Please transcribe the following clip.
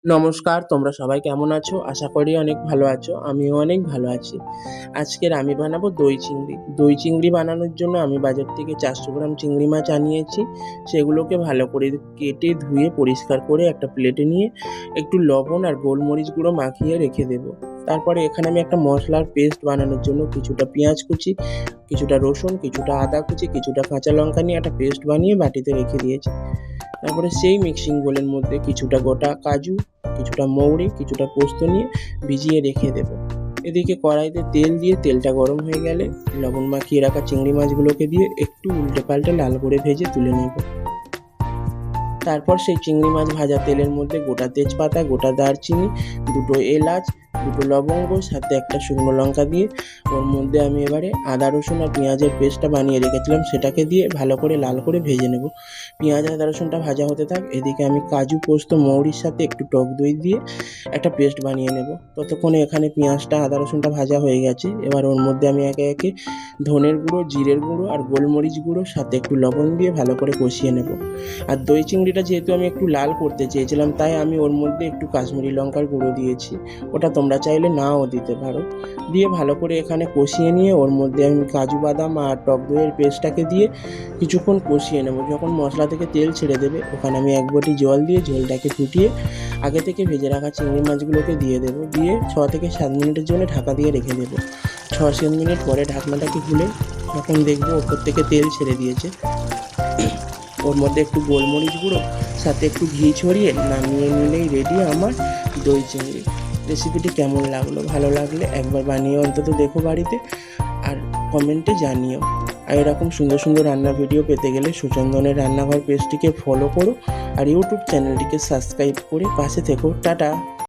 নমস্কার, তোমরা সবাই কেমন আছো? আশা করি অনেক ভালো আছো। আমিও অনেক ভালো আছি। আজকের আমি বানাবো দই চিংড়ি। দই চিংড়ি বানানোর জন্য আমি বাজার থেকে 400 গ্রাম চিংড়ি মাছ আনিয়েছি। সেগুলোকে ভালো করে কেটে ধুয়ে পরিষ্কার করে একটা প্লেটে নিয়ে একটু লবণ আর গোলমরিচ গুঁড়ো মাখিয়ে রেখে দেবো। তারপরে এখানে আমি একটা মশলার পেস্ট বানানোর জন্য কিছুটা পেঁয়াজ কুচি, কিছুটা রসুন, কিছুটা আদা কুচি, কিছুটা কাঁচা লঙ্কা নিয়ে একটা পেস্ট বানিয়ে বাটিতে রেখে দিয়েছি। তারপরে সেই মিক্সিং বোলের মধ্যে কিছুটা গোটা কাজু, কিছুটা মৌরি, কিছুটা পোস্ত নিয়ে ভিজিয়ে রেখে দেবো। এদিকে কড়াইতে তেল দিয়ে তেলটা গরম হয়ে গেলে লবণ মাখিয়ে রাখা চিংড়ি মাছগুলোকে দিয়ে একটু উল্টে পাল্টে লাল করে ভেজে তুলে নেব। তারপর সেই চিংড়ি মাছ ভাজা তেলের মধ্যে গোটা তেজপাতা, গোটা দারচিনি, দুটো এলাচ, দুটো লবঙ্গ, সাথে একটা শুকনো লঙ্কা দিয়ে ওর মধ্যে আমি এবারে আদা রসুন আর পেঁয়াজের পেস্টটা বানিয়ে রেখেছিলাম সেটাকে দিয়ে ভালো করে লাল করে ভেজে নেব। পেঁয়াজ আদা রসুনটা ভাজা হতে থাক, এদিকে আমি কাজু, পোস্ত, মৌরির সাথে একটু টক দই দিয়ে একটা পেস্ট বানিয়ে নেব। ততক্ষণে এখানে পেঁয়াজটা আদা রসুনটা ভাজা হয়ে গেছে। এবার ওর মধ্যে আমি একে একে ধনের গুঁড়ো, জিরের গুঁড়ো আর গোলমরিচ গুঁড়ো সাথে একটু লবণ দিয়ে ভালো করে কষিয়ে নেব। আর দই চিংড়িটা যেহেতু আমি একটু লাল করতে চেয়েছিলাম, তাই আমি ওর মধ্যে একটু কাশ্মীরি লঙ্কার গুঁড়ো দিয়েছি। ওটা তোমরা চাইলে নাও দিতে পারো। দিয়ে ভালো করে এখানে কষিয়ে নিয়ে ওর মধ্যে আমি কাজু বাদাম আর টক দইয়ের পেস্টটাকে দিয়ে কিছুক্ষণ কষিয়ে নেব। যখন মশলা থেকে তেল ছেড়ে দেবে ওখানে আমি এক বাটি জল দিয়ে ঝোলটাকে ফুটিয়ে আগে থেকে ভেজে রাখা চিংড়ি মাছগুলোকে দিয়ে দেবো। দিয়ে 6 থেকে 7 মিনিটের জন্য ঢাকা দিয়ে রেখে দেবো। 6-7 মিনিট পরে ঢাকনাটাকে খুলে যখন দেখবো ওপর থেকে তেল ছেড়ে দিয়েছে, ওর মধ্যে একটু গোলমরিচ গুঁড়ো সাথে একটু ঘি ছড়িয়ে নামিয়ে নিলেই রেডি আমার দই চিংড়ি। রেসিপিটি কেমন লাগলো? ভালো লাগলে একবার বানিয়ে অন্তত দেখো বাড়িতে, আর কমেন্টে জানিও। আর এরকম সুন্দর সুন্দর রান্নার ভিডিও পেতে গেলে সুচন্দনের রান্নাঘর পেজটিকে ফলো করো আর ইউটিউব চ্যানেলটিকে সাবস্ক্রাইব করে পাশে থেকো। টাটা।